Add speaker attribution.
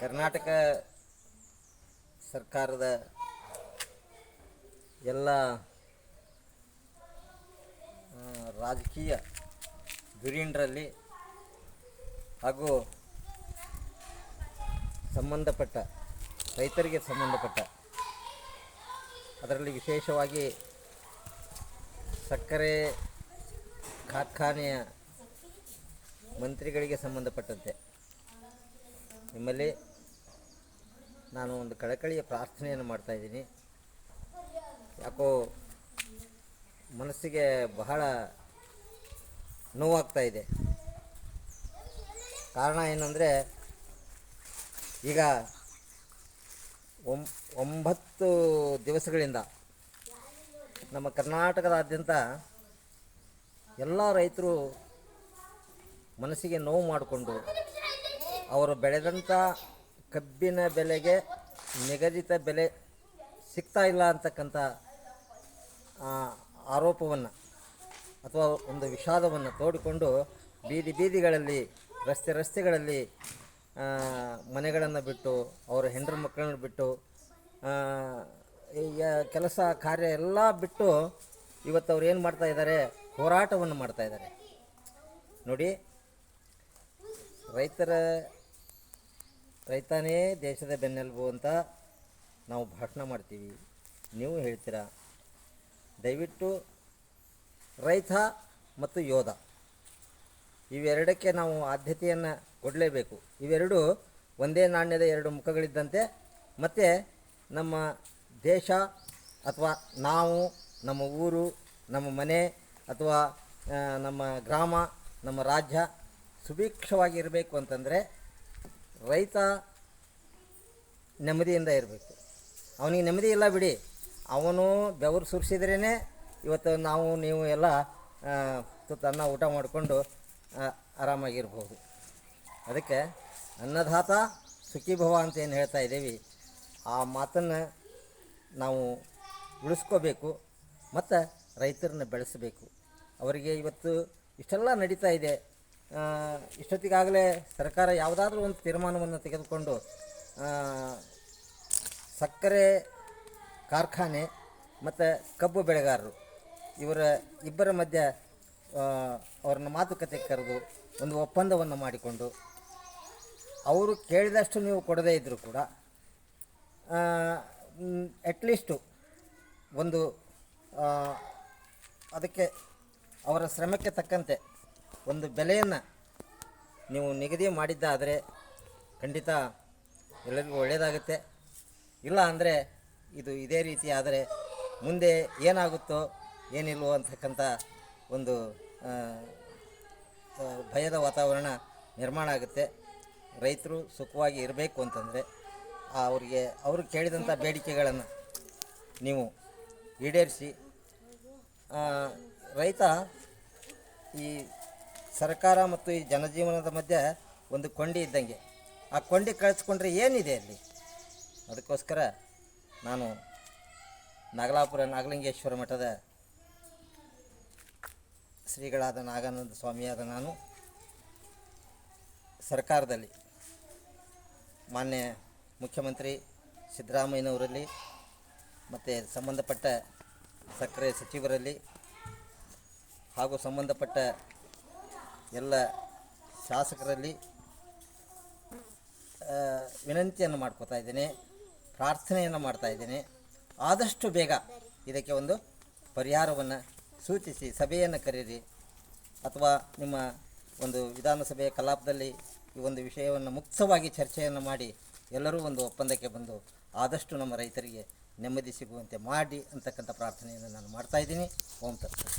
Speaker 1: ಕರ್ನಾಟಕ ಸರ್ಕಾರದ ಎಲ್ಲ ರಾಜಕೀಯ ಧುರೀಣರಲ್ಲಿ ಹಾಗೂ ಸಂಬಂಧಪಟ್ಟ ರೈತರಿಗೆ ಸಂಬಂಧಪಟ್ಟ ಅದರಲ್ಲಿ ವಿಶೇಷವಾಗಿ ಸಕ್ಕರೆ ಕಾರ್ಖಾನೆಯ ಮಂತ್ರಿಗಳಿಗೆ ಸಂಬಂಧಪಟ್ಟಂತೆ ನಿಮ್ಮಲ್ಲಿ ನಾನು ಒಂದು ಕಳಕಳಿಯ ಪ್ರಾರ್ಥನೆಯನ್ನು ಮಾಡ್ತಾಯಿದ್ದೀನಿ. ಯಾಕೋ ಮನಸ್ಸಿಗೆ ಬಹಳ ನೋವಾಗ್ತಾ ಇದೆ. ಕಾರಣ ಏನಂದರೆ, ಈಗ 9 ದಿವಸಗಳಿಂದ ನಮ್ಮ ಕರ್ನಾಟಕದಾದ್ಯಂತ ಎಲ್ಲ ರೈತರು ಮನಸ್ಸಿಗೆ ನೋವು ಮಾಡಿಕೊಂಡು ಅವರು ಬೆಳೆದಂಥ ಕಬ್ಬಿನ ಬೆಲೆಗೆ ನಿಗದಿತ ಬೆಲೆ ಸಿಗ್ತಾ ಇಲ್ಲ ಅಂತಕ್ಕಂಥ ಆರೋಪವನ್ನು ಅಥವಾ ಒಂದು ವಿಷಾದವನ್ನು ತೋಡಿಕೊಂಡು ಬೀದಿಗಳಲ್ಲಿ ರಸ್ತೆಗಳಲ್ಲಿ ಮನೆಗಳನ್ನು ಬಿಟ್ಟು ಅವರ ಹೆಂಡರು ಮಕ್ಕಳನ್ನು ಬಿಟ್ಟು ಕೆಲಸ ಕಾರ್ಯ ಎಲ್ಲ ಬಿಟ್ಟು ಇವತ್ತು ಅವ್ರು ಏನು ಮಾಡ್ತಾಯಿದ್ದಾರೆ, ಹೋರಾಟವನ್ನು ಮಾಡ್ತಾಯಿದ್ದಾರೆ. ನೋಡಿ, ರೈತನೇ ದೇಶದ ಬೆನ್ನೆಲುಬು ಅಂತ ನಾವು ಭಾಷಣ ಮಾಡ್ತೀವಿ, ನೀವು ಹೇಳ್ತೀರಾ. ದಯವಿಟ್ಟು ರೈತ ಮತ್ತು ಯೋಧ ಇವೆರಡಕ್ಕೆ ನಾವು ಆದ್ಯತೆಯನ್ನು ಕೊಡಲೇಬೇಕು. ಇವೆರಡು ಒಂದೇ ನಾಣ್ಯದ 2 ಮುಖಗಳಿದ್ದಂತೆ. ಮತ್ತು ನಮ್ಮ ದೇಶ ಅಥವಾ ನಾವು, ನಮ್ಮ ಊರು, ನಮ್ಮ ಮನೆ ಅಥವಾ ನಮ್ಮ ಗ್ರಾಮ, ನಮ್ಮ ರಾಜ್ಯ ಸುಭಿಕ್ಷವಾಗಿರಬೇಕು ಅಂತಂದರೆ ರೈತ ನೆಮ್ಮದಿಯಿಂದ ಇರಬೇಕು. ಅವನಿಗೆ ನೆಮ್ಮದಿ ಇಲ್ಲ ಬಿಡಿ, ಅವನು ಬೆವರು ಸುರಿಸಿದ್ರೇ ಇವತ್ತು ನಾವು ನೀವು ಎಲ್ಲ ತುತ್ತನ್ನ ಊಟ ಮಾಡಿಕೊಂಡು ಆರಾಮಾಗಿರ್ಬೋದು. ಅದಕ್ಕೆ ಅನ್ನದಾತ ಸುಖೀಭವ ಅಂತ ಏನು ಹೇಳ್ತಾ ಇದ್ದೀವಿ, ಆ ಮಾತನ್ನು ನಾವು ಉಳಿಸ್ಕೋಬೇಕು ಮತ್ತು ರೈತರನ್ನ ಬೆಳೆಸಬೇಕು. ಅವರಿಗೆ ಇವತ್ತು ಇಷ್ಟೆಲ್ಲ ನಡೀತಾ ಇದೆ. ಇಷ್ಟೊತ್ತಿಗಾಗಲೇ ಸರ್ಕಾರ ಯಾವುದಾದ್ರೂ ಒಂದು ತೀರ್ಮಾನವನ್ನು ತೆಗೆದುಕೊಂಡು ಸಕ್ಕರೆ ಕಾರ್ಖಾನೆ ಮತ್ತು ಕಬ್ಬು ಬೆಳೆಗಾರರು ಇಬ್ಬರ ಮಧ್ಯೆ ಅವ್ರನ್ನ ಮಾತುಕತೆ ಕರೆದು ಒಂದು ಒಪ್ಪಂದವನ್ನು ಮಾಡಿಕೊಂಡು ಅವರು ಕೇಳಿದಷ್ಟು ನೀವು ಕೊಡದೇ ಇದ್ದರೂ ಕೂಡ ಅಟ್ಲೀಸ್ಟು ಒಂದು ಅದಕ್ಕೆ ಅವರ ಶ್ರಮಕ್ಕೆ ತಕ್ಕಂತೆ ಒಂದು ಬೆಲೆಯನ್ನು ನೀವು ನಿಗದಿ ಮಾಡಿದ್ದಾದರೆ ಖಂಡಿತ ಎಲ್ಲರಿಗೂ ಒಳ್ಳೆಯದಾಗುತ್ತೆ. ಇಲ್ಲ ಅಂದರೆ ಇದೇ ರೀತಿ ಆದರೆ ಮುಂದೆ ಏನಾಗುತ್ತೋ ಏನಿಲ್ವೋ ಅಂತಕ್ಕಂಥ ಒಂದು ಭಯದ ವಾತಾವರಣ ನಿರ್ಮಾಣ ಆಗುತ್ತೆ. ರೈತರು ಸುಖವಾಗಿ ಇರಬೇಕು ಅಂತಂದರೆ ಅವರು ಕೇಳಿದಂಥ ಬೇಡಿಕೆಗಳನ್ನು ನೀವು ಈಡೇರಿಸಿ. ರೈತ ಈ ಸರ್ಕಾರ ಮತ್ತು ಈ ಜನಜೀವನದ ಮಧ್ಯೆ ಒಂದು ಕೊಂಡಿ ಇದ್ದಂಗೆ. ಆ ಕೊಂಡಿ ಕಳಿಸ್ಕೊಂಡ್ರೆ ಏನಿದೆ ಅಲ್ಲಿ? ಅದಕ್ಕೋಸ್ಕರ ನಾನು ನಾಗಲಾಪುರ ನಾಗಲಿಂಗೇಶ್ವರ ಮಠದ ಶ್ರೀಗಳಾದ ನಾಗಾನಂದ ಸ್ವಾಮಿಯಾದ ನಾನು ಸರ್ಕಾರದಲ್ಲಿ ಮಾನ್ಯ ಮುಖ್ಯಮಂತ್ರಿ ಸಿದ್ದರಾಮಯ್ಯನವರಲ್ಲಿ ಮತ್ತು ಸಂಬಂಧಪಟ್ಟ ಸಕ್ಕರೆ ಸಚಿವರಲ್ಲಿ ಹಾಗೂ ಸಂಬಂಧಪಟ್ಟ ಎಲ್ಲ ಶಾಸಕರಲ್ಲಿ ವಿನಂತಿಯನ್ನು ಮಾಡ್ಕೋತಾ ಇದ್ದೇನೆ, ಪ್ರಾರ್ಥನೆಯನ್ನು ಮಾಡ್ತಾಯಿದ್ದೇನೆ. ಆದಷ್ಟು ಬೇಗ ಇದಕ್ಕೆ ಒಂದು ಪರಿಹಾರವನ್ನು ಸೂಚಿಸಿ ಸಭೆಯನ್ನು ಕರೆಯಿರಿ, ಅಥವಾ ನಿಮ್ಮ ಒಂದು ವಿಧಾನಸಭೆಯ ಕಲಾಪದಲ್ಲಿ ಈ ಒಂದು ವಿಷಯವನ್ನು ಮುಕ್ತವಾಗಿ ಚರ್ಚೆಯನ್ನು ಮಾಡಿ ಎಲ್ಲರೂ ಒಂದು ಒಪ್ಪಂದಕ್ಕೆ ಬಂದು ಆದಷ್ಟು ನಮ್ಮ ರೈತರಿಗೆ ನೆಮ್ಮದಿ ಸಿಗುವಂತೆ ಮಾಡಿ ಅಂತಕ್ಕಂಥ ಪ್ರಾರ್ಥನೆಯನ್ನು ನಾನು ಮಾಡ್ತಾಯಿದ್ದೀನಿ. ಓಂ ತತ್ಸತ್.